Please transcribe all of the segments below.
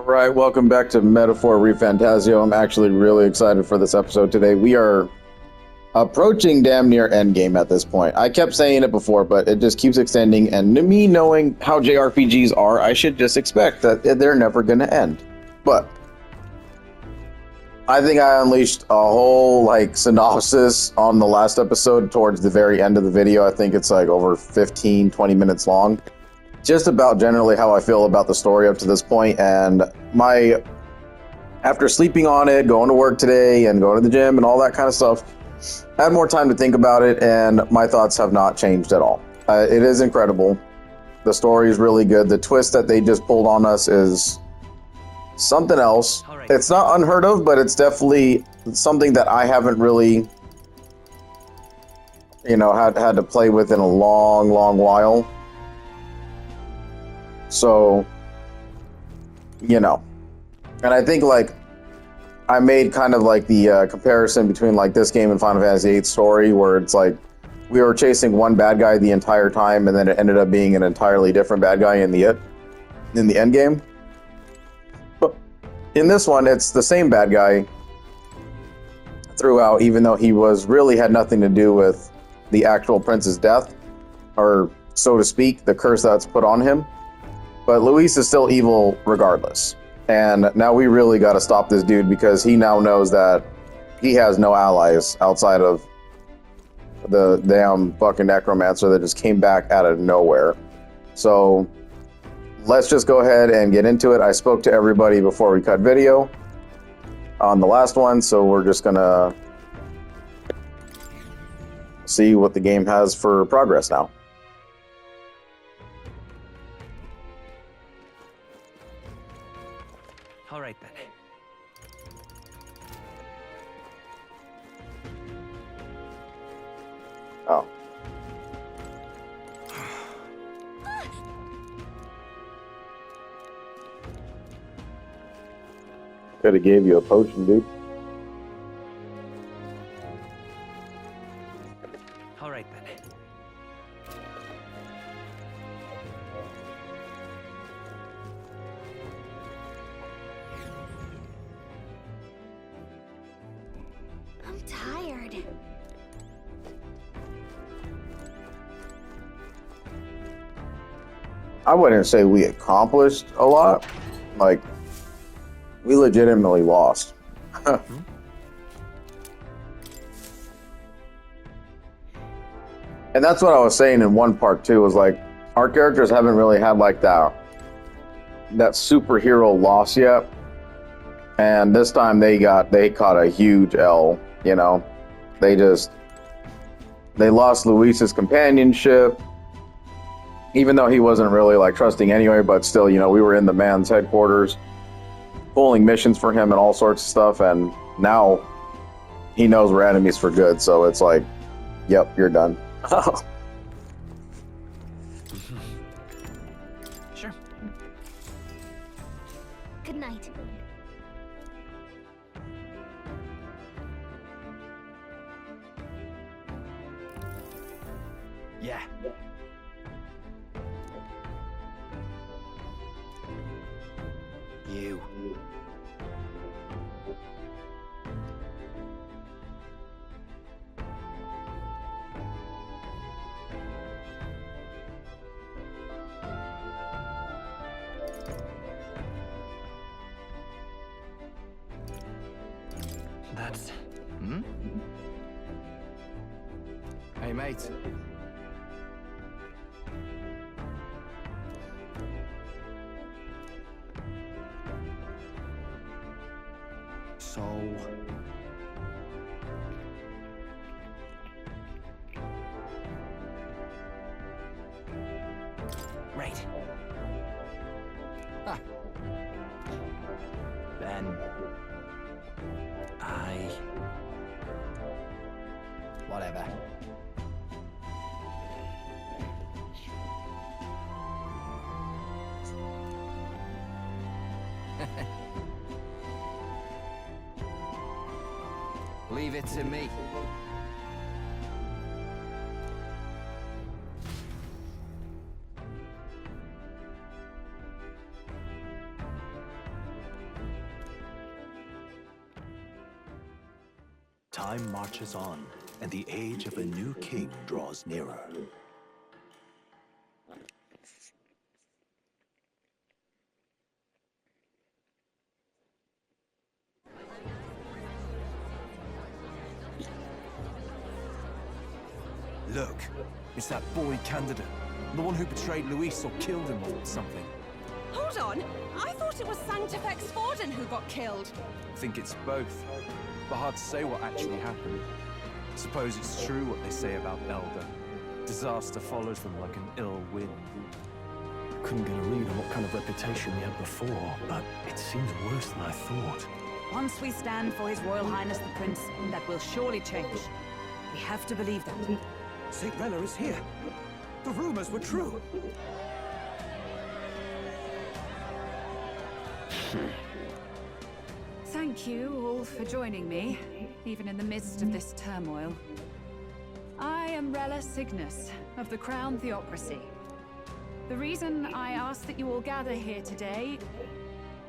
Right, welcome back to Metaphor Refantazio. I'm actually really excited for this episode today. We are approaching damn near endgame at this point. I kept saying it before, but it just keeps extending, and me knowing how JRPGs are, I should just expect that they're never going to end. But I think I unleashed a whole synopsis on the last episode towards the very end of the video. I think it's over 15, 20 minutes long. Just about generally how I feel about the story up to this point, and after sleeping on it, going to work today, and going to the gym, and all that kind of stuff, I had more time to think about it, and my thoughts have not changed at all. It is incredible. The story is really good. The twist that they just pulled on us is something else. Right. It's not unheard of, but it's definitely something that I haven't really, had to play with in a long, long while. So, and I think I made kind of the comparison between this game and Final Fantasy VIII story, where it's we were chasing one bad guy the entire time, and then it ended up being an entirely different bad guy in the end game. But in this one, it's the same bad guy throughout, even though he really had nothing to do with the actual prince's death, or so to speak, the curse that's put on him. But Luis is still evil regardless. And now we really got to stop this dude, because he now knows that he has no allies outside of the damn fucking necromancer that just came back out of nowhere. So let's just go ahead and get into it. I spoke to everybody before we cut video on the last one, so we're just gonna see what the game has for progress now. All right then. Oh. Could have gave you a potion, dude. All right then. I'm tired. I wouldn't say we accomplished a lot. We legitimately lost. And that's what I was saying in one part too, was our characters haven't really had that superhero loss yet. And this time they caught a huge L, They lost Luis's companionship, even though he wasn't really trusting anyway, but still, we were in the man's headquarters pulling missions for him and all sorts of stuff, and now he knows we're enemies for good, so it's yep, you're done. Sure. Good night. Yeah. You. That's... Hey, mate. So... Right. Ah. Then... Whatever. Leave it to me. Time marches on, and the age of a new king draws nearer. Look, it's that boy candidate. The one who betrayed Luis or killed him or something. Hold on! I thought it was Sanctifex Forden who got killed. I think it's both. But hard to say what actually happened. Suppose it's true what they say about Elder. Disaster follows them like an ill wind. Couldn't get a read on what kind of reputation we had before, but it seems worse than I thought. Once we stand for His Royal Highness the Prince, that will surely change. We have to believe that. St. Rella is here. The rumors were true. Thank you all for joining me, even in the midst of this turmoil. I am Rella Cygnus, of the Crown Theocracy. The reason I ask that you all gather here today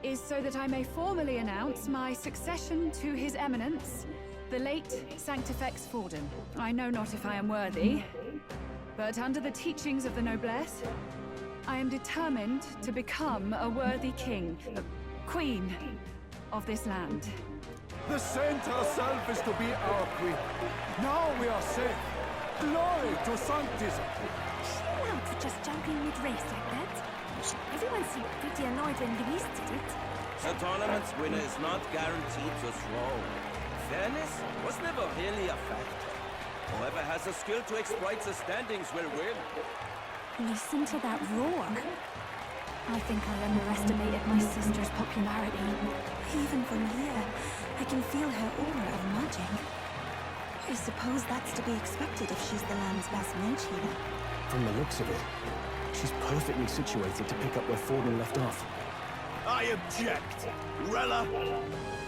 is so that I may formally announce my succession to His Eminence, the late Sanctifex Forden. I know not if I am worthy, but under the teachings of the noblesse, I am determined to become a worthy king, queen of this land. The saint herself is to be our queen. Now we are safe. Glory to Sanctism. Chill out for just jumping mid-race like that. Everyone seemed pretty annoyed when Luis did it. The tournament's winner is not guaranteed to throw. Fairness was never really a fact. Whoever has the skill to exploit the standings will win. Listen to that roar. I think I underestimated my sister's popularity. Even from here, I can feel her aura of magic. I suppose that's to be expected if she's the land's best mage healer. From the looks of it, she's perfectly situated to pick up where Forden left off. I object. Rella,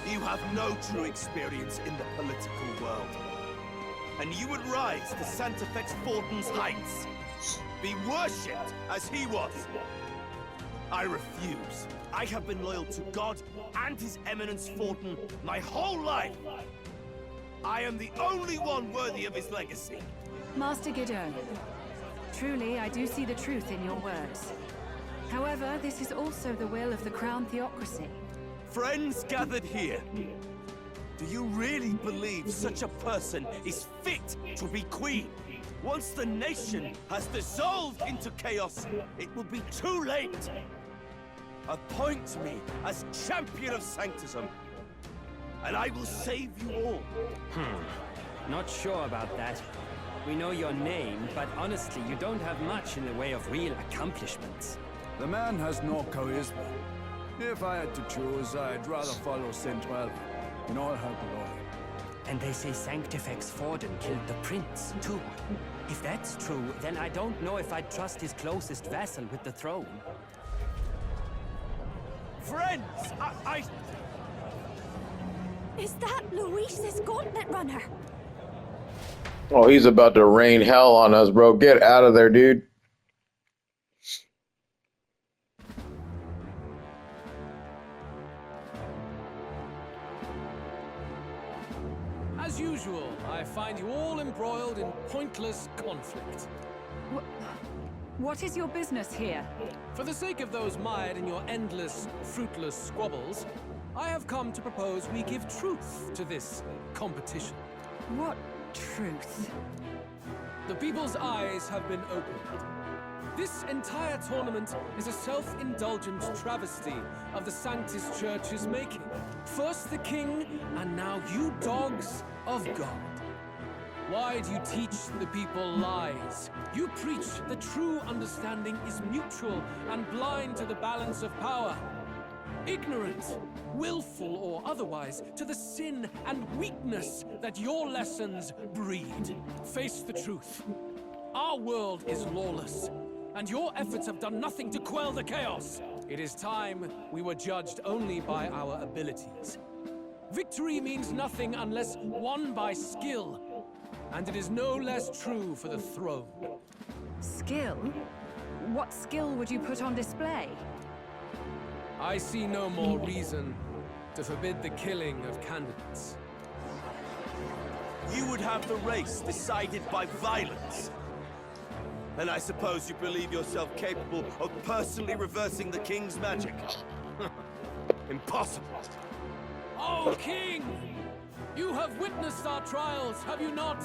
you have no true experience in the political world. And you would rise to Sanctifex Forden's heights. Be worshipped as he was. I refuse. I have been loyal to God and His Eminence Forden my whole life. I am the only one worthy of his legacy. Master Gideon, truly I do see the truth in your words. However, this is also the will of the Crown Theocracy. Friends gathered here, do you really believe such a person is fit to be queen? Once the nation has dissolved into chaos, it will be too late. Appoint me as champion of Sanctism, and I will save you all. Not sure about that. We know your name, but honestly, you don't have much in the way of real accomplishments. The man has no charisma. If I had to choose, I'd rather follow St. Rella in all her glory. And they say Sanctifex Forden killed the prince, too. If that's true, then I don't know if I'd trust his closest vassal with the throne. Friends, I... Is that Luis's gauntlet runner? Oh, he's about to rain hell on us, bro. Get out of there, dude. As usual, I find you all embroiled in pointless conflict. What is your business here? For the sake of those mired in your endless, fruitless squabbles, I have come to propose we give truth to this competition. What truth? The people's eyes have been opened. This entire tournament is a self-indulgent travesty of the Sanctus Church's making. First the king, and now you dogs of God. Why do you teach the people lies? You preach that true understanding is mutual and blind to the balance of power. Ignorant, willful or otherwise, to the sin and weakness that your lessons breed. Face the truth. Our world is lawless, and your efforts have done nothing to quell the chaos. It is time we were judged only by our abilities. Victory means nothing unless won by skill, and it is no less true for the throne. Skill? What skill would you put on display? I see no more reason to forbid the killing of candidates. you would have the race decided by violence. And I suppose you believe yourself capable of personally reversing the king's magic. Impossible. Oh, King! You have witnessed our trials, have you not?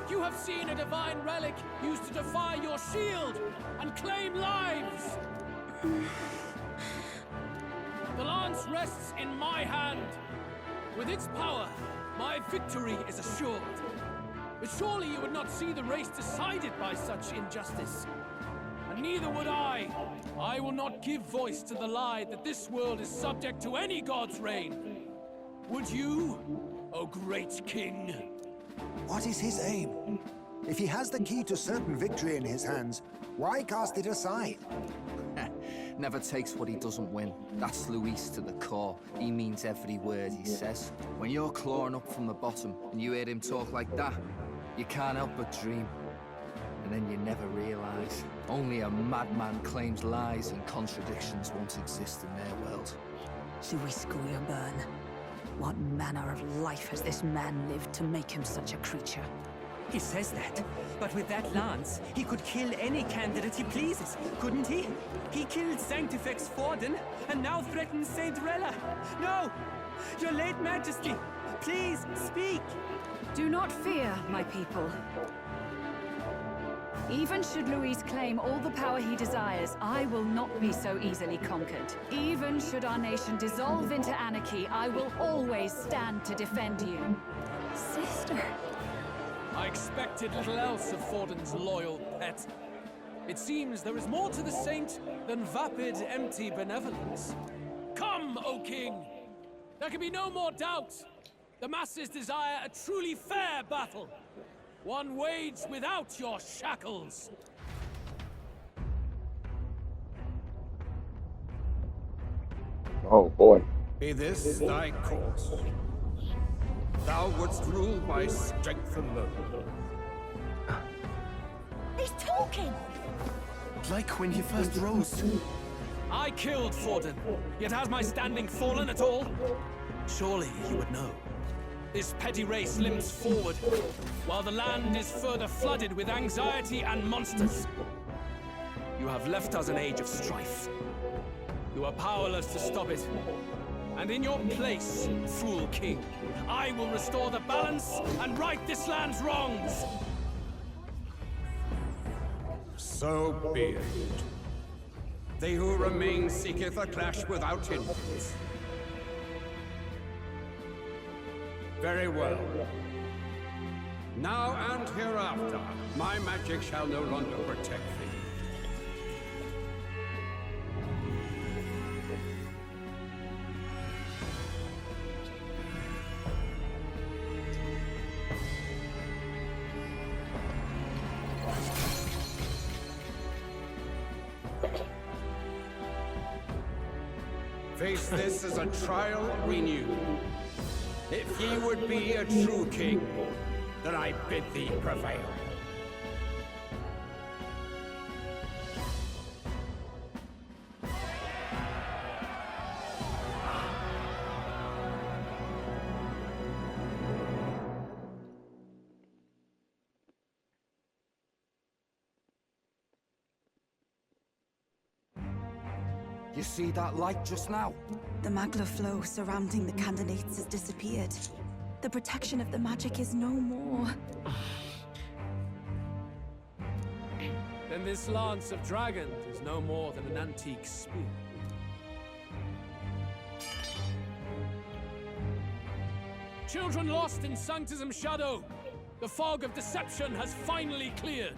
You have seen a divine relic used to defy your shield and claim lives! The lance rests in my hand. With its power, my victory is assured. But surely you would not see the race decided by such injustice. And neither would I. I will not give voice to the lie that this world is subject to any god's reign. Would you, O great king? What is his aim? If he has the key to certain victory in his hands, why cast it aside? Never takes what he doesn't win. That's Luis to the core. He means every word he says. When you're clawing up from the bottom and you hear him talk like that, you can't help but dream. And then you never realize. Only a madman claims lies and contradictions once exist in their world. Luis Guillerburn. What manner of life has this man lived to make him such a creature? He says that, but with that lance, he could kill any candidate he pleases, couldn't he? He killed Sanctifex Forden, and now threatens Saint Rella. No! Your late Majesty, please, speak! Do not fear, my people. Even should Luis claim all the power he desires, I will not be so easily conquered. Even should our nation dissolve into anarchy, I will always stand to defend you. Sister. I expected little else of Forden's loyal pet. It seems there is more to the saint than vapid, empty benevolence. Come, O king! There can be no more doubt. The masses desire a truly fair battle. One waged without your shackles. Oh boy. Be this thy course. Thou wouldst rule by strength alone. He's talking! Like when he first rose. I killed Forden, yet has my standing fallen at all? Surely you would know. This petty race limps forward, while the land is further flooded with anxiety and monsters. You have left us an age of strife. You are powerless to stop it. And in your place, fool king, I will restore the balance and right this land's wrongs! So be it. They who remain seeketh a clash without hindrance. Very well. Now and hereafter, my magic shall no longer protect thee. Face this as a trial renewed. If ye would be a true king, then I bid thee prevail. You see that light just now? The magla flow surrounding the candidates has disappeared. The protection of the magic is no more. Then this lance of dragons is no more than an antique spear. Children lost in Sanctism's shadow, the fog of deception has finally cleared.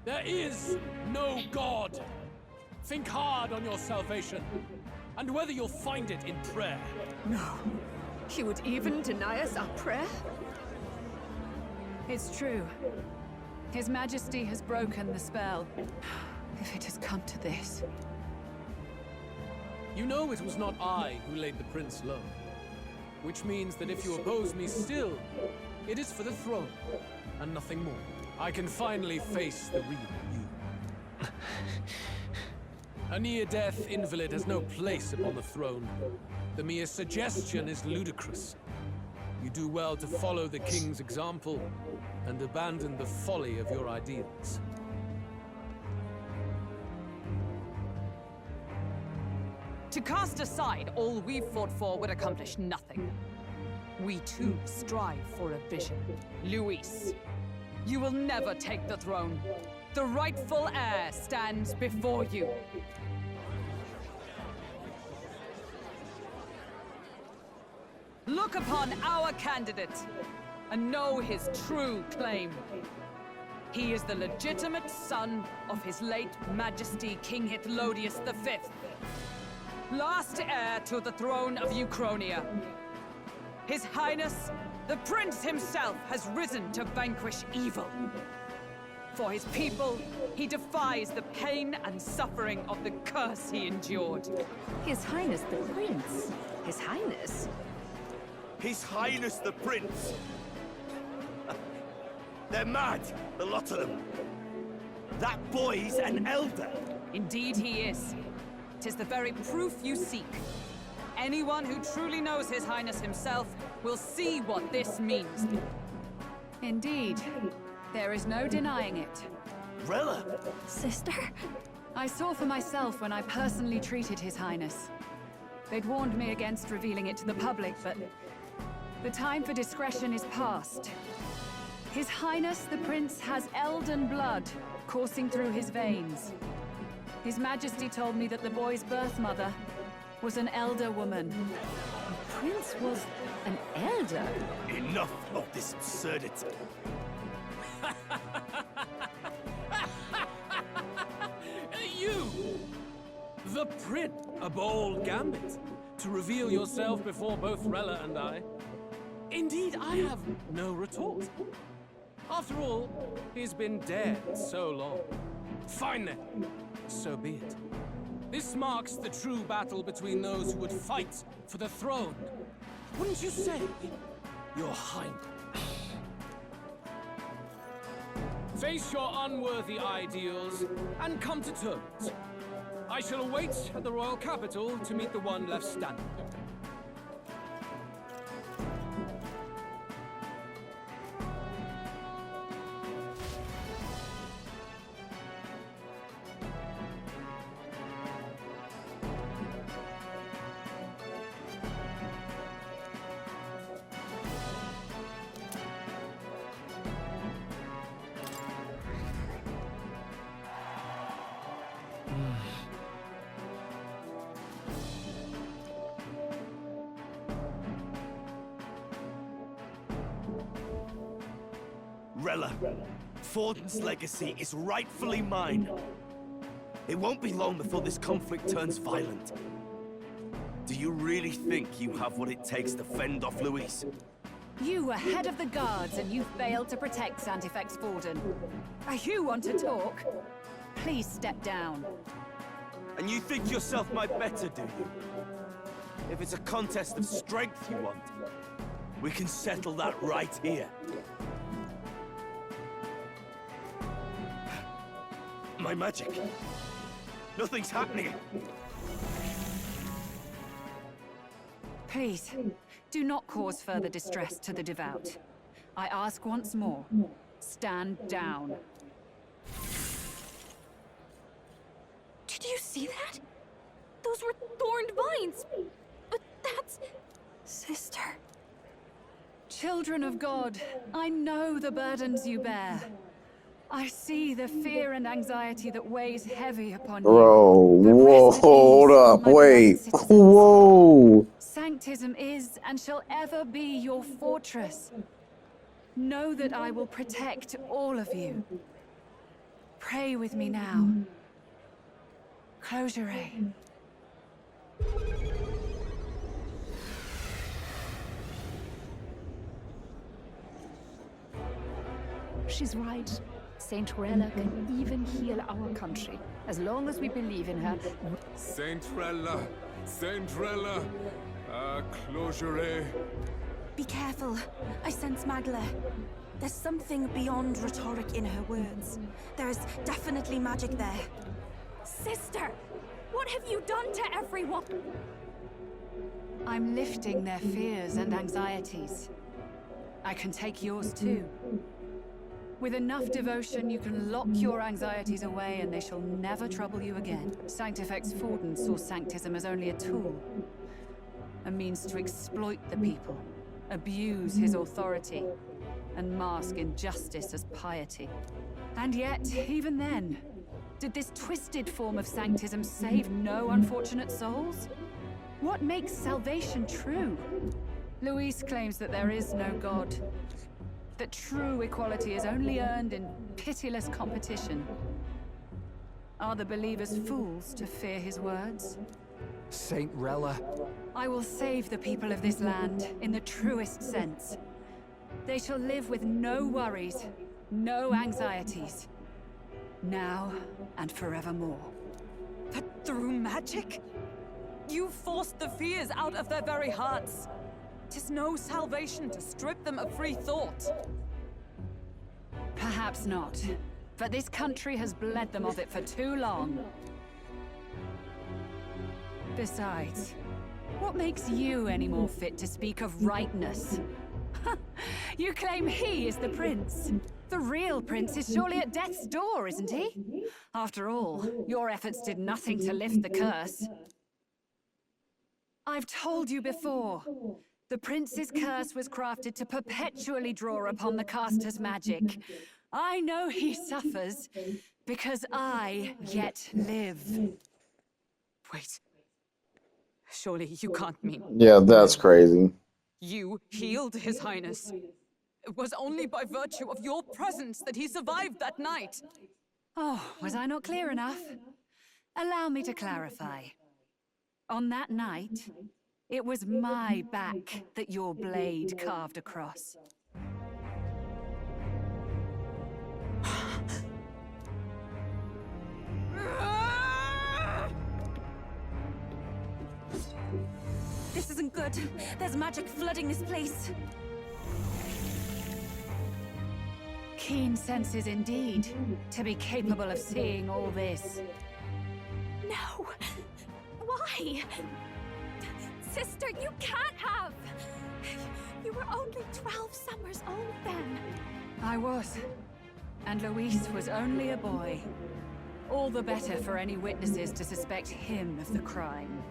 There is no God. Think hard on your salvation, and whether you'll find it in prayer. No. He would even deny us our prayer? It's true. His Majesty has broken the spell. If it has come to this. You know it was not I who laid the prince low. Which means that if you oppose me still, it is for the throne, and nothing more. I can finally face the real you. A near-death invalid has no place upon the throne. The mere suggestion is ludicrous. You do well to follow the king's example and abandon the folly of your ideals. To cast aside all we've fought for would accomplish nothing. We too strive for a vision. Luis, you will never take the throne. The rightful heir stands before you. Look upon our candidate and know his true claim. He is the legitimate son of his late Majesty King Hithlodius V, last heir to the throne of Uchronia. His Highness, the Prince himself, has risen to vanquish evil. For his people, he defies the pain and suffering of the curse he endured. His Highness the Prince? His Highness? His Highness the Prince! They're mad, the lot of them. That boy's an elder. Indeed he is. 'Tis the very proof you seek. Anyone who truly knows His Highness himself will see what this means. Indeed. There is no denying it. Rella! Sister? I saw for myself when I personally treated His Highness. They'd warned me against revealing it to the public, but the time for discretion is past. His Highness the Prince has Elden blood coursing through his veins. His Majesty told me that the boy's birth mother was an elder woman. The Prince was an elder? Enough of this absurdity. You! The Prince! A bold gambit to reveal yourself before both Rella and I. Indeed, I have no retort. After all, he's been dead so long. Fine then, so be it. This marks the true battle between those who would fight for the throne. Wouldn't you say, Your Highness? Face your unworthy ideals and come to terms. I shall await at the royal capital to meet the one left standing. Rella, Forden's legacy is rightfully mine. It won't be long before this conflict turns violent. Do you really think you have what it takes to fend off Luis? You were head of the guards and you failed to protect Santifex Forden. You want to talk? Please step down. And you think yourself my better, do you? If it's a contest of strength you want, we can settle that right here. My magic. Nothing's happening. Please, do not cause further distress to the devout. I ask once more, stand down. Did you see that? Those were thorned vines. But that's... Sister. Children of God, I know the burdens you bear. I see the fear and anxiety that weighs heavy upon you. Bro, whoa, hold up, wait. Whoa. Sanctism is and shall ever be your fortress. Know that I will protect all of you. Pray with me now. Close your eyes. She's right. Saint Rella can even heal our country, as long as we believe in her. Saint Rella, closure. Be careful. I sense Magla. There's something beyond rhetoric in her words. There's definitely magic there. Sister, what have you done to everyone? I'm lifting their fears and anxieties. I can take yours too. With enough devotion, you can lock your anxieties away and they shall never trouble you again. Sanctifex Forden saw Sanctism as only a tool. A means to exploit the people, abuse his authority, and mask injustice as piety. And yet, even then, did this twisted form of Sanctism save no unfortunate souls? What makes salvation true? Luis claims that there is no God. That true equality is only earned in pitiless competition. Are the believers fools to fear his words? Saint Rella. I will save the people of this land in the truest sense. They shall live with no worries, no anxieties. Now and forevermore. But through magic? You forced the fears out of their very hearts. 'Tis no salvation to strip them of free thought. Perhaps not. But this country has bled them of it for too long. Besides, what makes you any more fit to speak of rightness? You claim he is the prince. The real prince is surely at death's door, isn't he? After all, your efforts did nothing to lift the curse. I've told you before. The prince's curse was crafted to perpetually draw upon the caster's magic. I know he suffers, because I yet live. Wait. Surely you can't mean... Yeah, that's crazy. You healed His Highness. It was only by virtue of your presence that he survived that night. Oh, was I not clear enough? Allow me to clarify. On that night, it was my back that your blade carved across. This isn't good. There's magic flooding this place. Keen senses indeed, to be capable of seeing all this. No! Why? Sister, you can't have! You were only 12 summers old then. I was. And Luis was only a boy. All the better for any witnesses to suspect him of the crime.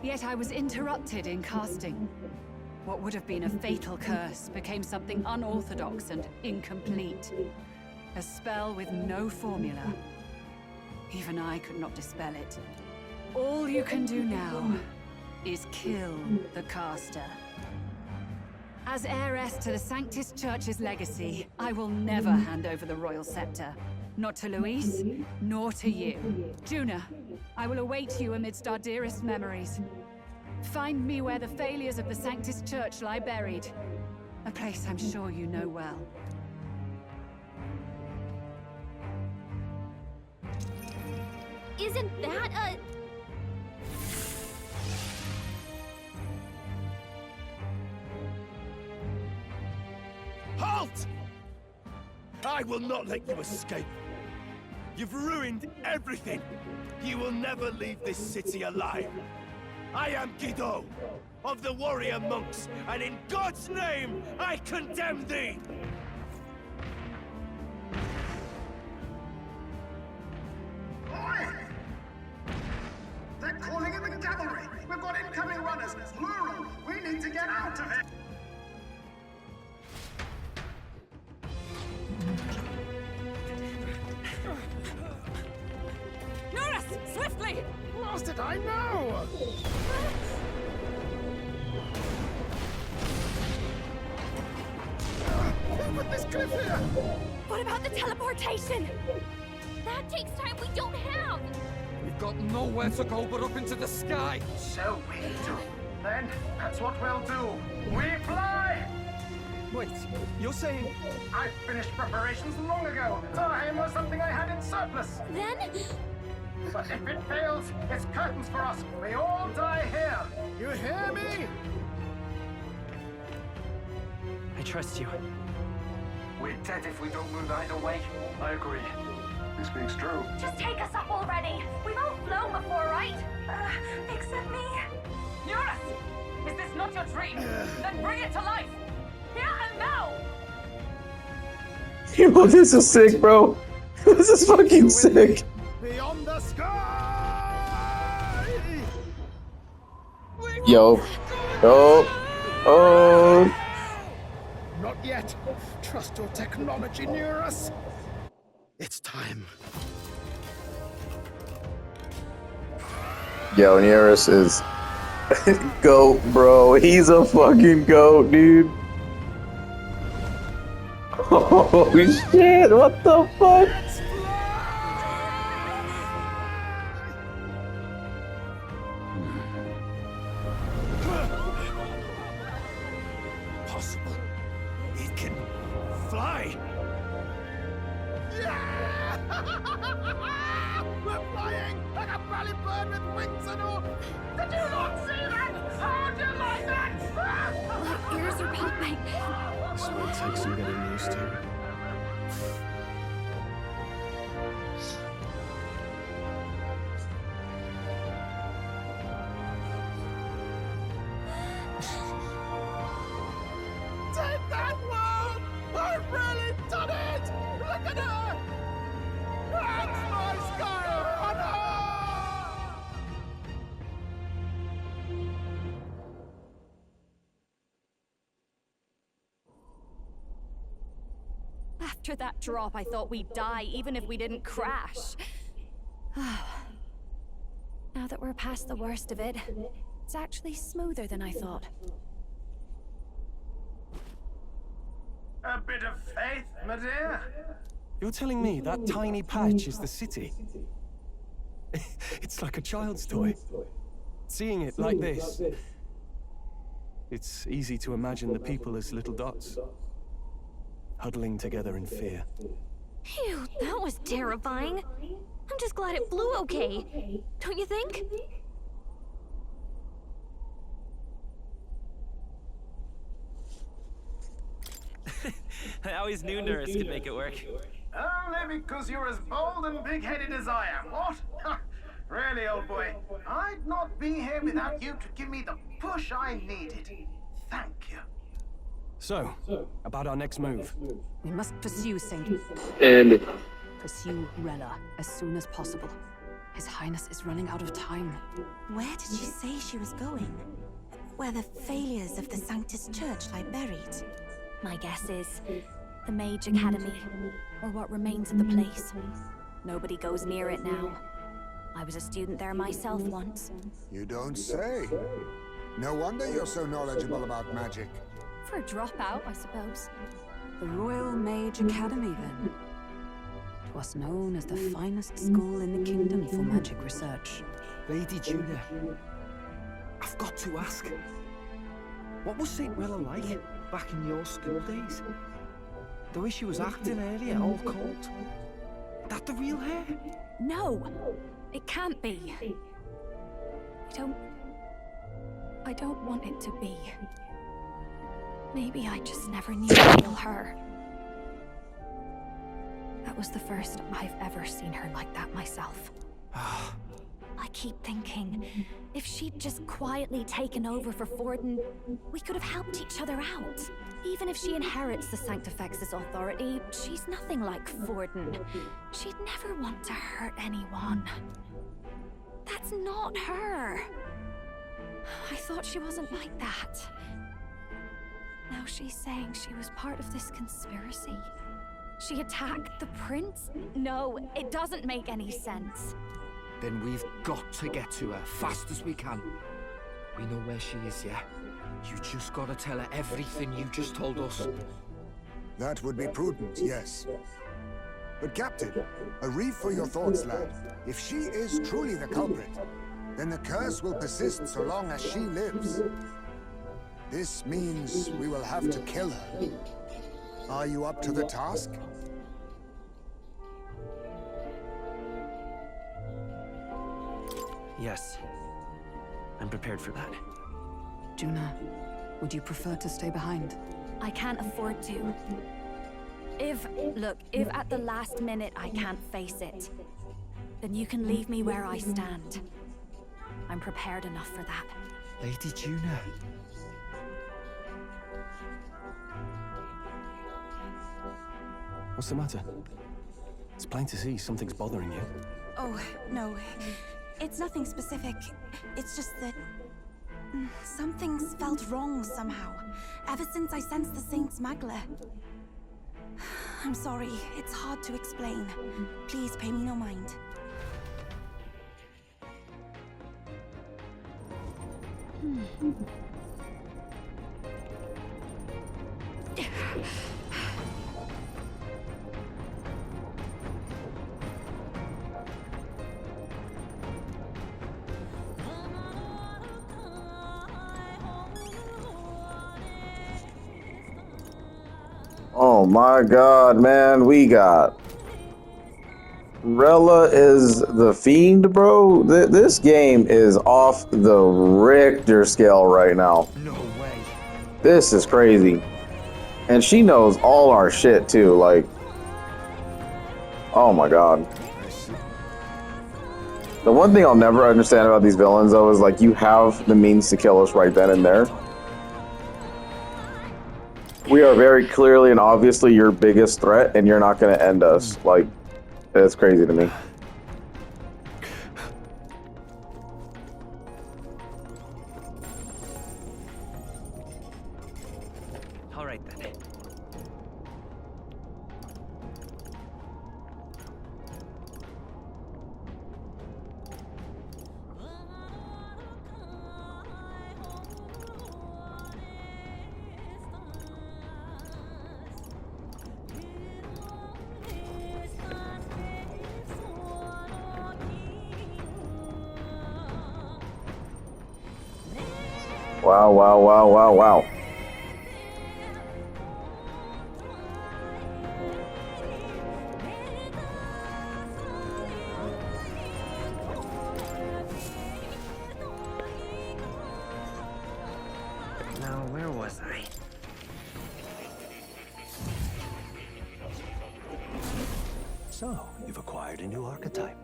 Yet I was interrupted in casting. What would have been a fatal curse became something unorthodox and incomplete. A spell with no formula. Even I could not dispel it. All you can do now is kill the caster. As heiress to the Sanctis Church's legacy, I will never hand over the royal scepter. Not to Luis, nor to you. Juna, I will await you amidst our dearest memories. Find me where the failures of the Sanctis Church lie buried. A place I'm sure you know well. Isn't that a... Halt! I will not let you escape. You've ruined everything. You will never leave this city alive. I am Guido, of the warrior monks, and in God's name, I condemn thee! Oi! They're calling in the cavalry! We've got incoming runners, plural! We need to get out of it! Eurus, swiftly! Lost it, I know! Open this cliff here! What about the teleportation? That takes time we don't have! We've got nowhere to go but up into the sky! So we do. Then, that's what we'll do. We fly! Wait, you're saying... I finished preparations long ago. Time was something I had in surplus. Then? But if it fails, it's curtains for us. We all die here. You hear me? I trust you. We're dead if we don't move either way. I agree. This speaks true. Just take us up already. We've all flown before, right? Except me. Eurus! Is this not your dream? Then bring it to life! Here and now! Yo, this is sick, bro. This is fucking sick. Beyond the sky! Yo. Oh. Oh. Not yet. Trust your technology near us. It's time. Yo, Nearest is goat, bro. He's a fucking goat, dude. Oh shit, what the fuck? Possible. It can fly. Yeah! We're flying like a bally bird with wings and all. Did you not see that? How do you like that? My ears are popping. This might take some getting used to. Take that, world! I've really done it! Look at her! That's my sky runner! After that drop, I thought we'd die, even if we didn't crash. Now that we're past the worst of it, it's actually smoother than I thought. A bit of faith, my dear. You're telling me that tiny patch is the city? It's like a child's toy. Seeing it like this, it's easy to imagine the people as little dots, huddling together in fear. Phew, that was terrifying. I'm just glad it flew okay. Don't you think? I always knew Nurse could make it work. Only because you're as bold and big-headed as I am, what? Really, old boy, I'd not be here without you to give me the push I needed. Thank you. So, about our next move. We must pursue Saint... And Pursue Rella as soon as possible. His Highness is running out of time. Where did she say she was going? Where the failures of the Sanctus Church lie buried? My guess is the Mage Academy, or what remains of the place. Nobody goes near it now. I was a student there myself once. You don't say. No wonder you're so knowledgeable about magic. For a dropout, I suppose. The Royal Mage Academy, then. 'Twas known as the finest school in the kingdom for magic research. Lady Juna, I've got to ask. What was St. Rella like back in your school days? The way she was acting earlier, all cold. That the real hair? No! It can't be. I don't want it to be. Maybe I just never knew the real her. That was the first I've ever seen her like that myself. I keep thinking, if she'd just quietly taken over for Forden, we could have helped each other out. Even if she inherits the Sanctifex's authority, she's nothing like Forden. She'd never want to hurt anyone. That's not her. I thought she wasn't like that. Now she's saying she was part of this conspiracy. She attacked the prince? No, it doesn't make any sense. Then we've got to get to her fast as we can. We know where she is, yeah? You just gotta tell her everything you just told us. That would be prudent, yes. But Captain, a reef for your thoughts, lad. If she is truly the culprit, then the curse will persist so long as she lives. This means we will have to kill her. Are you up to the task? Yes. I'm prepared for that. Juna, would you prefer to stay behind? I can't afford to. If at the last minute I can't face it, then you can leave me where I stand. I'm prepared enough for that. Lady Juna. What's the matter? It's plain to see something's bothering you. Oh, no. It's nothing specific. It's just that... something's felt wrong somehow, ever since I sensed the Saint's Magla. I'm sorry, it's hard to explain. Please pay me no mind. Oh my god, man, we got... Rella is the fiend, bro. This game is off the Richter scale right now. No way. This is crazy. And she knows all our shit, too, like... Oh my god. The one thing I'll never understand about these villains, though, is, like, you have the means to kill us right then and there. We are very clearly and obviously your biggest threat, and you're not going to end us. Like, it's crazy to me. All right, then. Wow, wow, wow, wow, wow. Now, where was I? So, you've acquired a new archetype.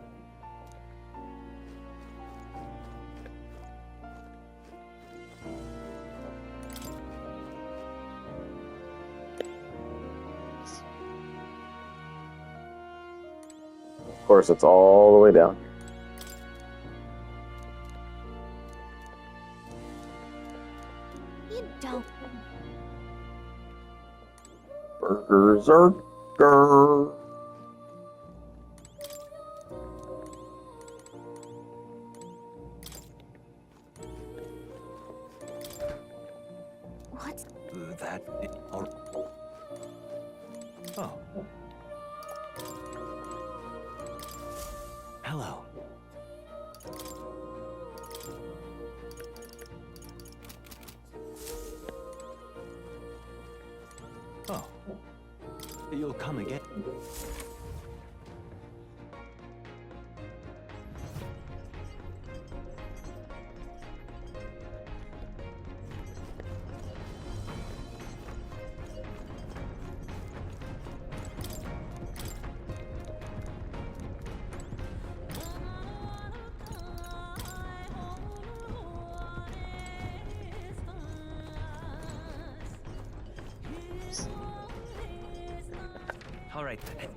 Of course, it's all the way down. You don't... Berserker. What? That... Oh. Hello. Oh. You'll come again. All right, then.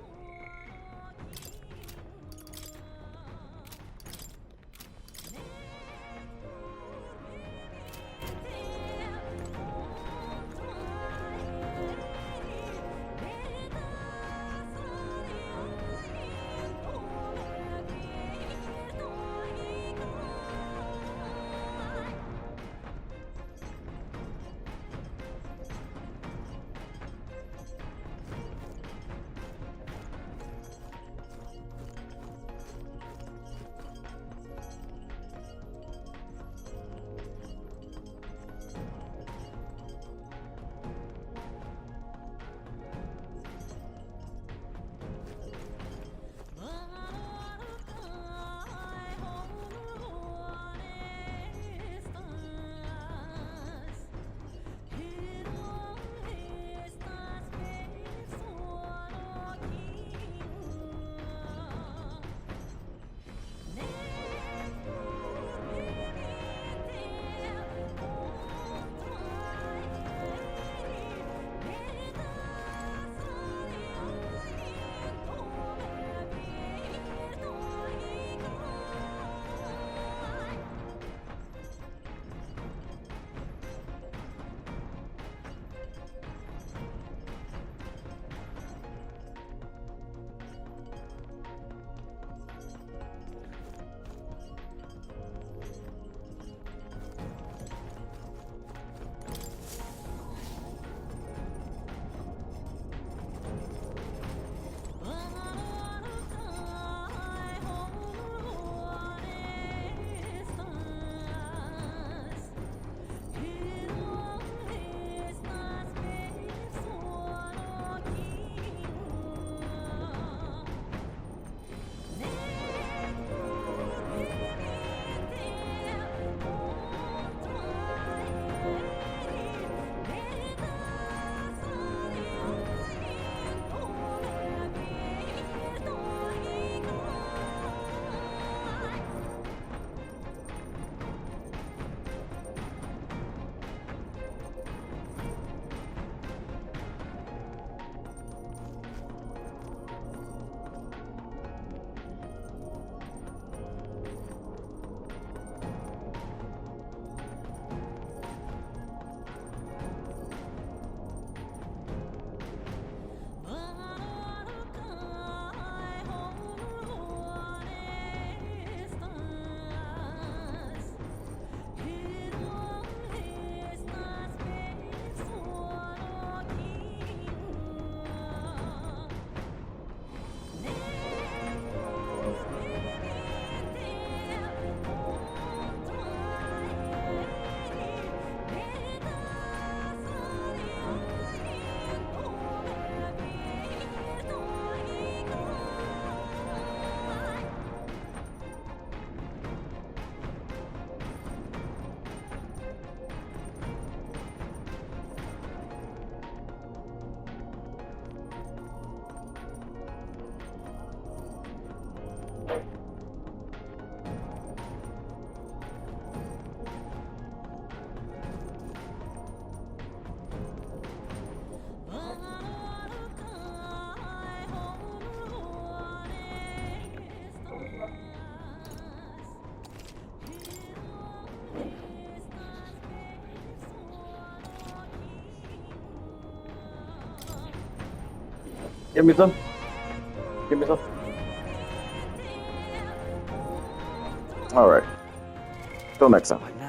Give me some. Give me some. All right. Till next time.